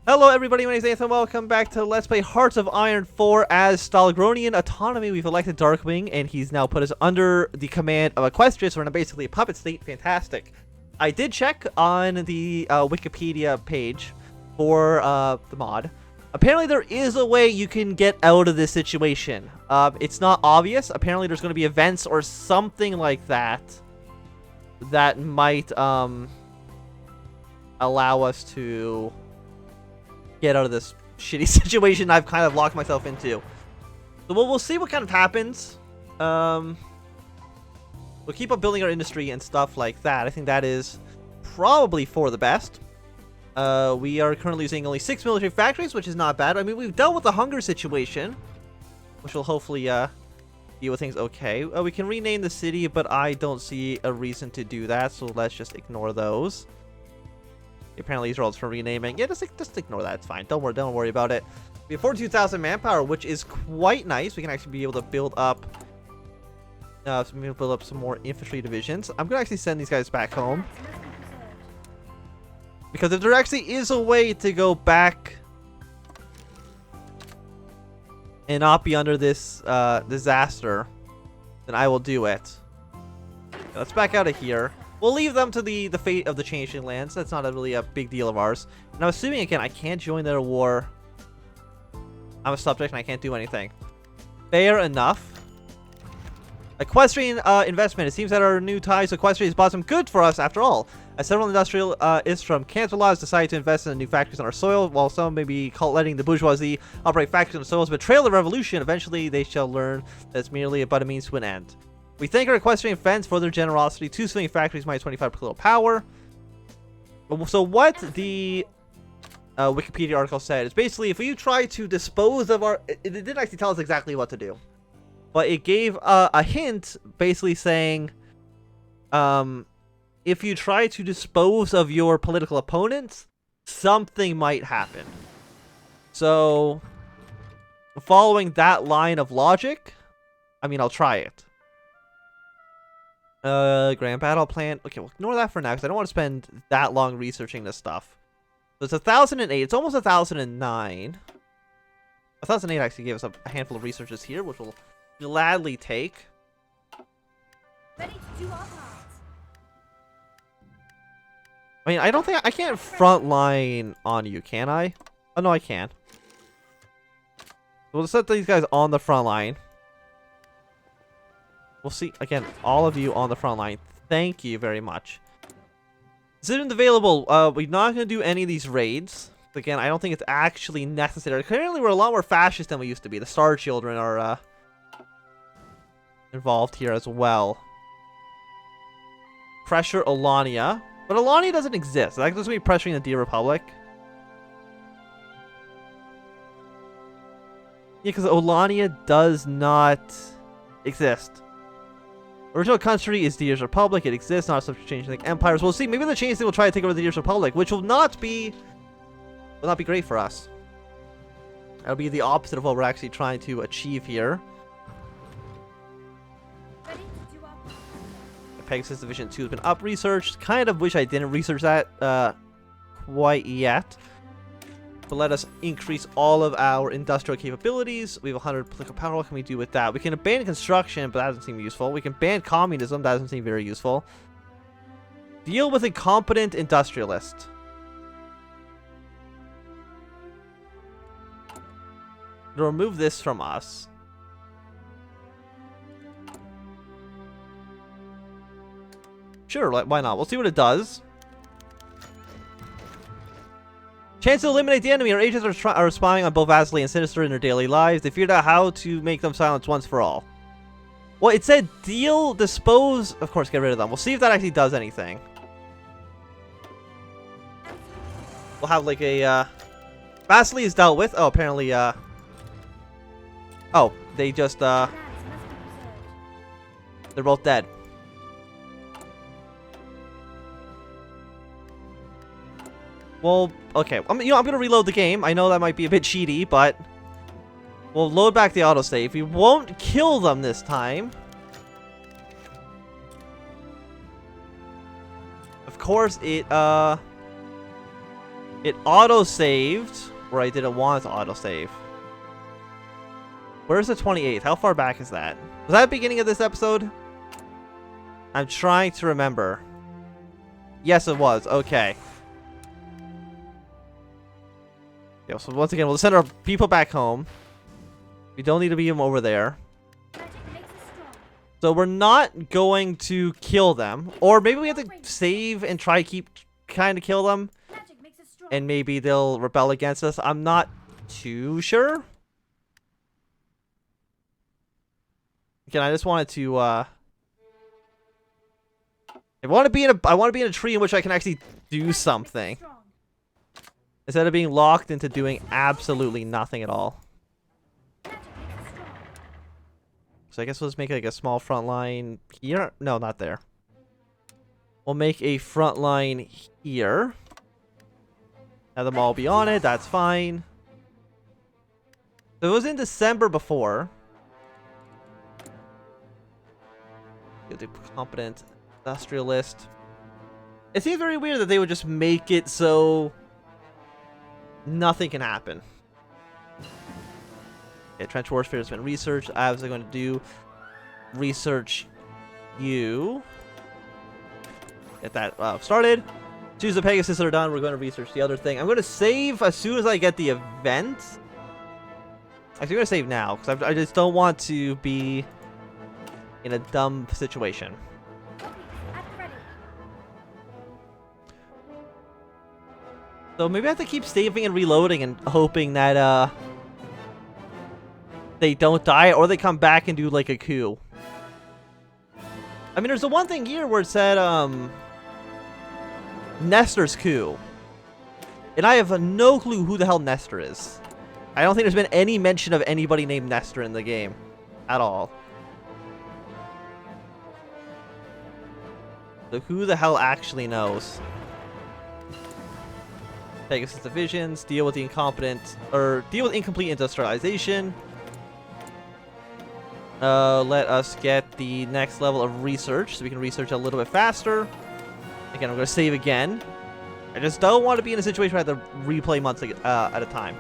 Hello everybody, my name is Nathan. Welcome back to Let's Play Hearts of Iron 4 as Stalliongrad autonomy. We've elected Darkwing, and he's now put us under the command of Equestria, so we're in basically a puppet state. Fantastic. I did check on the Wikipedia page for the mod. Apparently there is a way you can get out of this situation. It's not obvious. Apparently there's going to be events or something like that that might allow us to get out of this shitty situation I've kind of locked myself into. So we'll see what kind of happens. We'll keep up building our industry and stuff like that. I think that is probably for the best. We are currently using only 6 military factories, which is not bad. I mean, we've dealt with the hunger situation, which will hopefully deal with things okay. We can rename the city, but I don't see a reason to do that, so let's just ignore those. Apparently these are all for renaming. Yeah, just ignore that. It's fine. Don't worry about it. We have 42,000 manpower, which is quite nice. We can actually be able to build up some more infantry divisions. I'm gonna actually send these guys back home, because if there actually is a way to go back and not be under this disaster, then I will do it. Let's back out of here. We'll leave them to the fate of the changing lands. That's not really a big deal of ours. And I'm assuming, again, I can't join their war. I'm a subject and I can't do anything. Fair enough. Equestrian investment. It seems that our new ties to Equestria has bought some good for us after all. As several industrialists from cancer laws decide to invest in new factories on our soil, while some may be letting the bourgeoisie operate factories on the soil as a betrayal of the revolution, eventually they shall learn that it's merely but a means to an end. We thank our Equestrian friends for their generosity. 2 swinging factories, minus 25 per little power. So what the Wikipedia article said is basically, if you try to dispose of our... It didn't actually tell us exactly what to do, but it gave a hint, basically saying, if you try to dispose of your political opponents, something might happen. So, following that line of logic, I mean, I'll try it. Grand Battle Plan. Okay, we'll ignore that for now, because I don't want to spend that long researching this stuff. So it's 1008. It's almost 1009. 1008 actually gave us a handful of researches here, which we'll gladly take. Ready to do our part. I mean, I don't think I can't front line on you, can I? Oh, no, I can. We'll set these guys on the front line. We'll see, again, all of you on the front line. Thank you very much. Decisions available. We're not going to do any of these raids. Again, I don't think it's actually necessary. Currently, we're a lot more fascist than we used to be. The Star Children are involved here as well. Pressure Alania. But Alania doesn't exist. That doesn't mean pressuring the Dear Republic. Yeah, because Alania does not exist. Original country is the Deer's Republic. It exists, not subject to change like empires. We'll see. Maybe the change thing will try to take over the Deer's Republic, which will not be great for us. That'll be the opposite of what we're actually trying to achieve here. Ready to do our part. Pegasus Division 2 has been up researched. Kind of wish I didn't research that quite yet. But let us increase all of our industrial capabilities. We have 100 political power. What can we do with that? We can abandon construction, but that doesn't seem useful. We can ban communism. That doesn't seem very useful. Deal with incompetent industrialist. To remove this from us. Sure, why not? We'll see what it does. Chance to eliminate the enemy. Our agents are spying on both Vasily and Sinister in their daily lives. They figured out how to make them silence once for all. Well, it said deal, dispose. Of course, get rid of them. We'll see if that actually does anything. We'll have like a... Vasily is dealt with. Oh, apparently... Oh, they just... They're both dead. Well, okay. I'm gonna reload the game. I know that might be a bit cheaty, but we'll load back the autosave. We won't kill them this time. Of course, it It auto-saved where I didn't want to auto-save. Where's the 28th? How far back is that? Was that the beginning of this episode? I'm trying to remember. Yes, it was. Okay. Yeah, so once again, we'll send our people back home. We don't need to be over there. So we're not going to kill them. Or maybe we have to save and try to keep kind of kill them. And maybe they'll rebel against us. I'm not too sure. Again, I just wanted to I want to be in a tree in which I can actually do something. Instead of being locked into doing absolutely nothing at all. So I guess we'll just make like a small front line here. No, not there. We'll make a front line here. Have them all be on it. That's fine. So it was in December before. The competent industrialist. It seems very weird that they would just make it so nothing can happen. Okay, trench warfare has been researched. I was going to do research you. Get that started. Choose the Pegasus are done. We're going to research the other thing. I'm going to save as soon as I get the event. Actually, I'm going to save now because I just don't want to be in a dumb situation. So maybe I have to keep saving and reloading and hoping that they don't die or they come back and do like a coup. I mean, there's the one thing here where it said Nestor's coup. And I have no clue who the hell Nestor is. I don't think there's been any mention of anybody named Nestor in the game at all. So who the hell actually knows? Pegasus divisions, deal with the incompetent, or deal with incomplete industrialization. Let us get the next level of research so we can research a little bit faster. Again, I'm going to save again. I just don't want to be in a situation where I have to replay months at a time.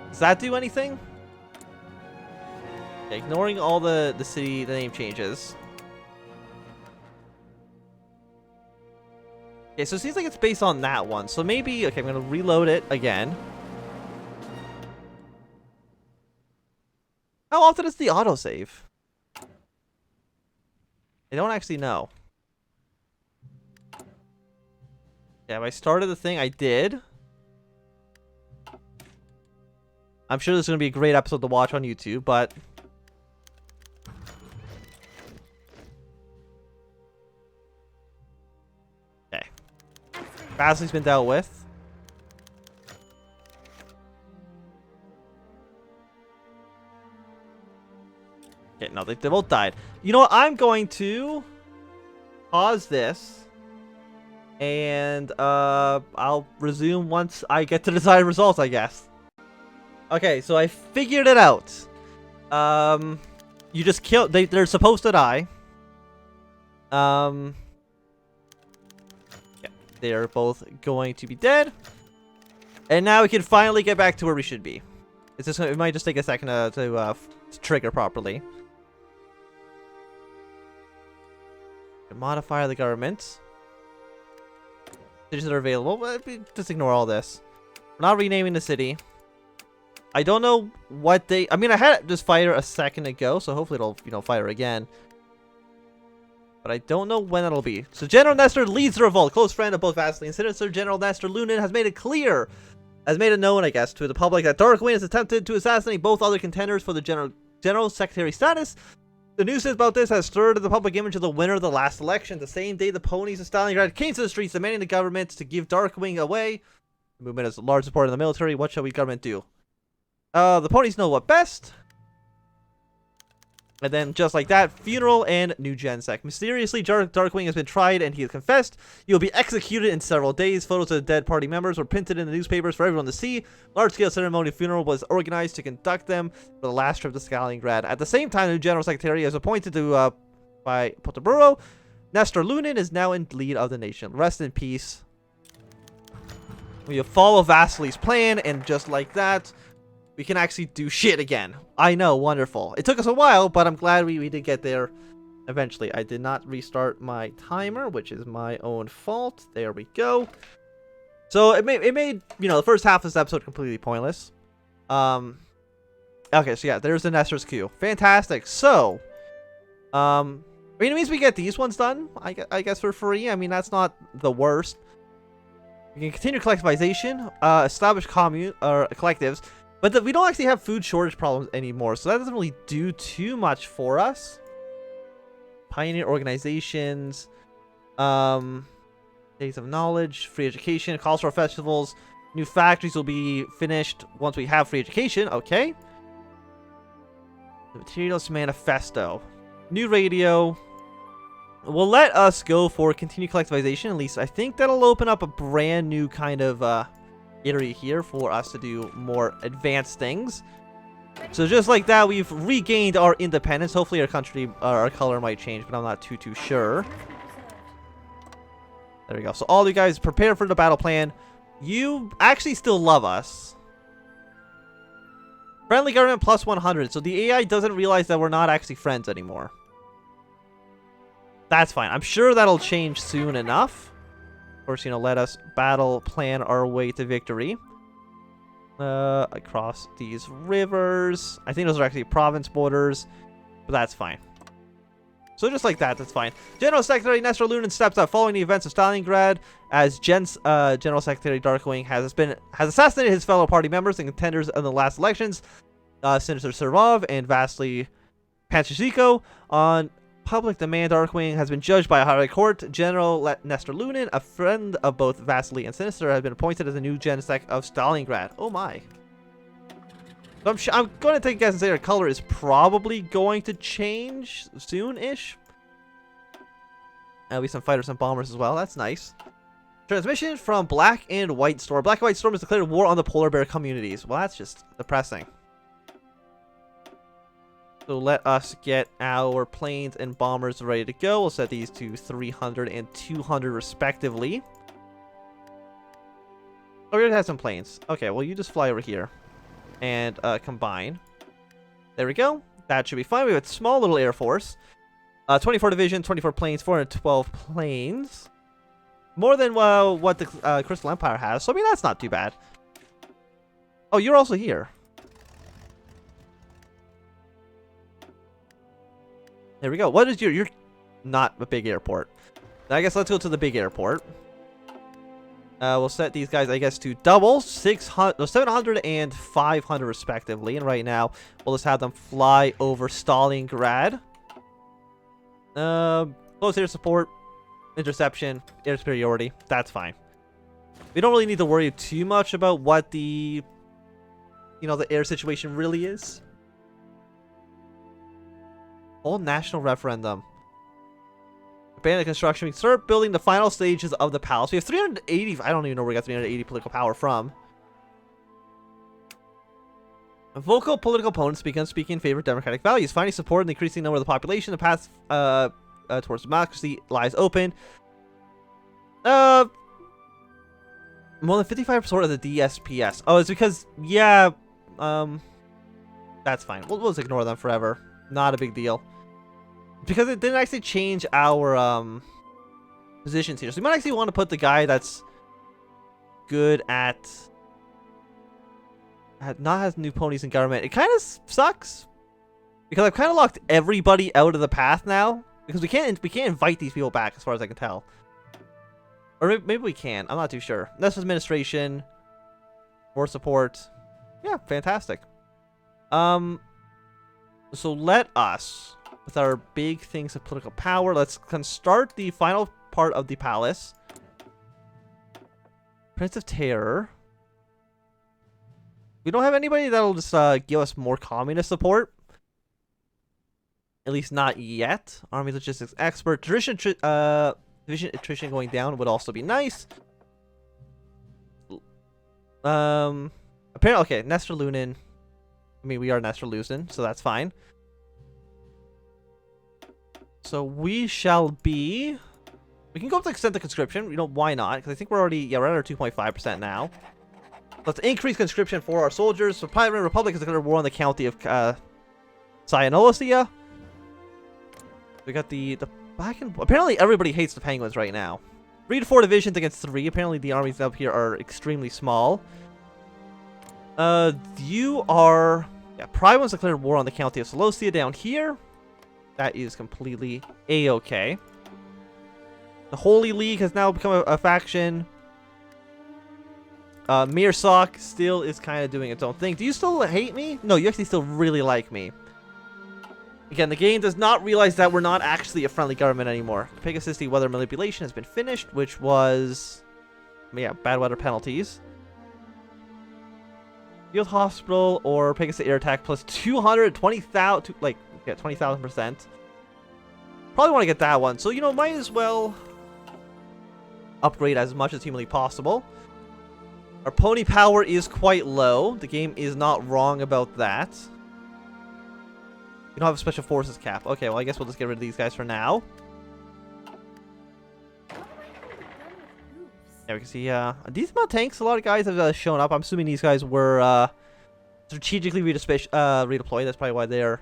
Does that do anything? Okay, ignoring all the city, the name changes. Okay, so it seems like it's based on that one. So maybe, okay, I'm going to reload it again. How often is the autosave? I don't actually know. Yeah, if I started the thing, I did. I'm sure this is going to be a great episode to watch on YouTube, but... Okay. Basil's been dealt with. Okay, no, they both died. You know what? I'm going to pause this. And I'll resume once I get to the desired results, I guess. Okay, so I figured it out. You just kill... They're supposed to die. Yeah, they're both going to be dead. And now we can finally get back to where we should be. It's just, it might just take a second to trigger properly. Modify the government. Cities that are available, but just ignore all this. We're not renaming the city. I don't know what they... I mean, I had this fire a second ago, so hopefully it'll, you know, fire again. But I don't know when it'll be. So General Nestor leads the revolt. Close friend of both Vasily and Sinister, General Nestor Lunin has made it clear, has made it known, I guess, to the public that Darkwing has attempted to assassinate both other contenders for the General Secretary status. The news about this has stirred the public image of the winner of the last election. The same day, the ponies of Stalliongrad came to the streets demanding the government to give Darkwing away. The movement has large support in the military. What shall we government do? The ponies know what best. And then, just like that, funeral and new gensec. Mysteriously, Darkwing has been tried and he has confessed. He will be executed in several days. Photos of the dead party members were printed in the newspapers for everyone to see. Large-scale ceremonial funeral was organized to conduct them for the last trip to Stalliongrad. At the same time, the new General Secretary is appointed to by Potoburo. Nestor Lunin is now in lead of the nation. Rest in peace. We follow Vasily's plan, and just like that, we can actually do shit again. I know, wonderful. It took us a while, but I'm glad we did get there eventually. I did not restart my timer, which is my own fault. There we go. So it made the first half of this episode completely pointless. Okay, so yeah, there's the Nestor's Coup. Fantastic. So, I mean, it means we get these ones done, I guess, for free. I mean, that's not the worst. We can continue collectivization, establish commune or collectives, but we don't actually have food shortage problems anymore, so that doesn't really do too much for us. Pioneer organizations, days of knowledge, free education, cultural festivals, new factories will be finished once we have free education. Okay. The materials manifesto, new radio. Will let us go for continued collectivization. At least I think that'll open up a brand new kind of area here for us to do more advanced things. So just like that, we've regained our independence. Hopefully our country, our color might change, but I'm not too sure. There we go. So all you guys prepare for the battle plan. You actually still love us. Friendly government plus 100. So the AI doesn't realize that we're not actually friends anymore. That's fine. I'm sure that'll change soon enough. Of course, let us battle plan our way to victory. Across these rivers. I think those are actually province borders, but that's fine. So just like that, that's fine. General Secretary Nestor Lunin steps up following the events of Stalliongrad, as General Secretary Darkwing has assassinated his fellow party members and contenders in the last elections, Senator Servov and Vasily Panchiziko. On public demand, Darkwing has been judged by a high court. General Nestor Lunin, a friend of both Vasily and Sinister, has been appointed as the new Gensec of Stalliongrad. Oh my. So I'm going to take a guess and say our color is probably going to change soon-ish. At least some fighters and bombers as well. That's nice. Transmission from Black and White Storm. Black and White Storm has declared war on the polar bear communities. Well, that's just depressing. So let us get our planes and bombers ready to go. We'll set these to 300 and 200 respectively. Oh, we already have some planes. Okay, well, you just fly over here and combine. There we go. That should be fine. We have a small little air force. 24 division, 24 planes, 412 planes. More than what the Crystal Empire has. So, I mean, that's not too bad. Oh, you're also here. There we go. What is you're not a big airport. I guess let's go to the big airport. We'll set these guys, I guess, to double 700 and 500 respectively. And right now, we'll just have them fly over Stalliongrad. Close air support, interception, air superiority. That's fine. We don't really need to worry too much about what the air situation really is. Whole national referendum. Abandon construction. We start building the final stages of the palace. We have 380. I don't even know where we got 380 political power from. Vocal political opponents began speaking in favor of democratic values, finding support in the increasing number of the population. The path towards democracy lies open. More than 55% of the DSPS. Oh, it's because that's fine. We'll just ignore them forever. Not a big deal. Because it didn't actually change our positions here. So we might actually want to put the guy that's good at not has new ponies in government. It kind of sucks. Because I've kind of locked everybody out of the path now. Because we can't invite these people back as far as I can tell. Or maybe we can. I'm not too sure. Nestor's administration. More support. Yeah, fantastic. So let us, with our big things of political power, let's start the final part of the palace. Prince of Terror. We don't have anybody that'll just give us more communist support. At least not yet. Army logistics expert. Division attrition going down would also be nice. Apparently, okay, Nestor Lunin. I mean, we are Nestor Lunin, so that's fine. So we shall be... We can go up to extend the conscription. You know, why not? Because I think we're already... Yeah, we're at our 2.5% now. Let's increase conscription for our soldiers. So Private Republic is declared war on the county of Cyanolosia. We got the back and... Apparently everybody hates the Penguins right now. 3 to 4 divisions against 3. Apparently the armies up here are extremely small. You are... Yeah, Pride one's declared war on the county of Salosia down here. That is completely a-okay. The Holy League has now become a faction. Mirsak still is kind of doing its own thing. Do you still hate me? No, you actually still really like me. Again, the game does not realize that we're not actually a friendly government anymore. Pegasus weather manipulation has been finished, which was... Yeah, bad weather penalties. Field Hospital or Pegasus Air Attack plus 220,000, like, yeah, 20,000%. Probably want to get that one. So, you know, might as well upgrade as much as humanly possible. Our pony power is quite low. The game is not wrong about that. We don't have a special forces cap. Okay, well, I guess we'll just get rid of these guys for now. Yeah, we can see a decent amount of tanks. A lot of guys have shown up. I'm assuming these guys were strategically redeployed. That's probably why their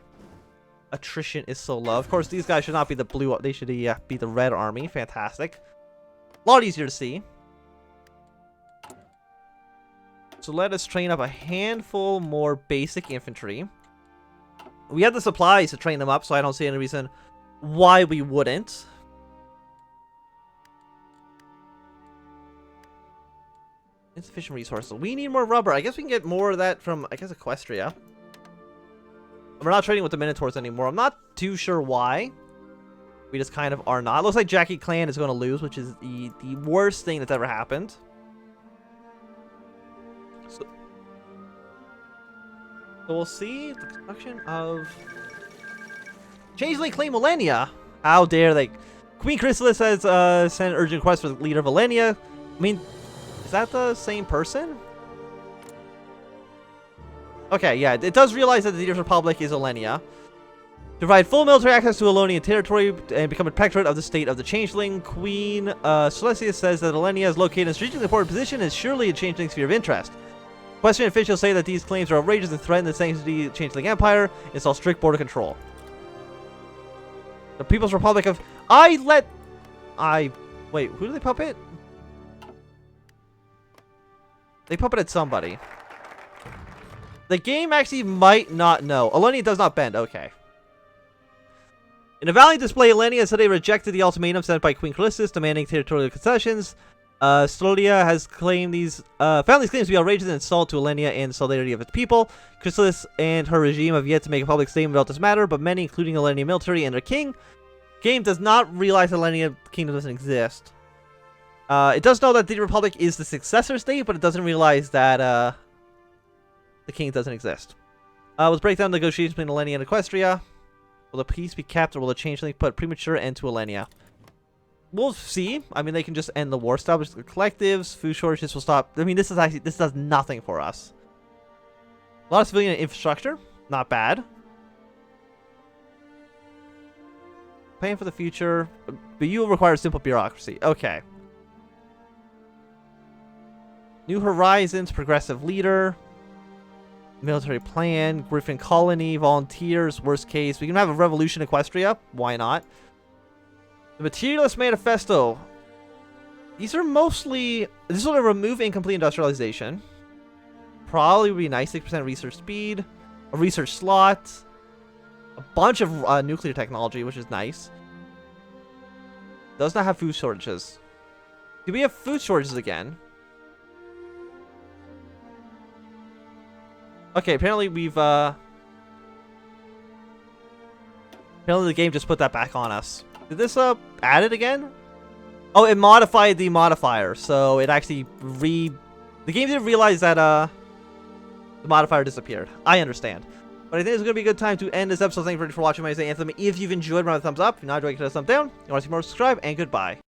attrition is so low. Of course, these guys should not be the blue. They should be the red army. Fantastic. A lot easier to see. So let us train up a handful more basic infantry. We have the supplies to train them up, so I don't see any reason why we wouldn't. Insufficient resources. We need more rubber. I guess we can get more of that from, I guess, Equestria. We're not trading with the Minotaurs anymore. I'm not too sure why. We just kind of are not. It looks like Jackie Clan is going to lose, which is the worst thing that's ever happened. So we'll see the construction of Changeling Claim Millennia. How dare they? Queen Chrysalis has sent an urgent request for the leader of Millennia. I mean, is that the same person? Okay, yeah, it does realize that the Leader's Republic is Alenia. To provide full military access to Alonian territory and become a protectorate of the state of the Changeling, Queen Celestia says that Alenia is located in a strategically important position and is surely a Changeling sphere of interest. Equestrian officials say that these claims are outrageous and threaten the sanctity of the Changeling Empire and install strict border control. The People's Republic of... Wait, who do they puppet? They puppeted somebody. The game actually might not know. Alenia does not bend. Okay. In a valiant display, Alenia said they rejected the ultimatum sent by Queen Callistus demanding territorial concessions. Stolia has claimed found these claims to be outrageous and insult to Alenia and solidarity of its people. Chrysalis and her regime have yet to make a public statement about this matter, but many, including Alenia military and their king, game does not realize that Alenia kingdom doesn't exist. It does know that the Republic is the successor state, but it doesn't realize that the king doesn't exist. Let's break down the negotiations between Alenia and Equestria. Will the peace be kept, or will the Changeling put premature end to Alenia? We'll see. I mean, they can just end the war. Establish the collectives. Food shortages will stop. I mean, this does nothing for us. A lot of civilian infrastructure. Not bad. Plan for the future. But you will require simple bureaucracy. Okay. New Horizons. Progressive leader. Military plan. Griffin colony. Volunteers. Worst case. We can have a revolution in Equestria. Why not? The Materialist Manifesto. These are mostly... This will remove incomplete industrialization. Probably would be nice. 6% research speed. A research slot. A bunch of nuclear technology, which is nice. Does not have food shortages. Do we have food shortages again? Okay, apparently we've... Apparently the game just put that back on us. Did this add it again? Oh, it modified the modifier, so it actually the game didn't realize that the modifier disappeared. I understand. But I think it's going to be a good time to end this episode. Thank you for watching my Anthem. If you've enjoyed, remember the thumbs up. If you're not enjoying it, thumbs down. If you want to see more, subscribe, and goodbye.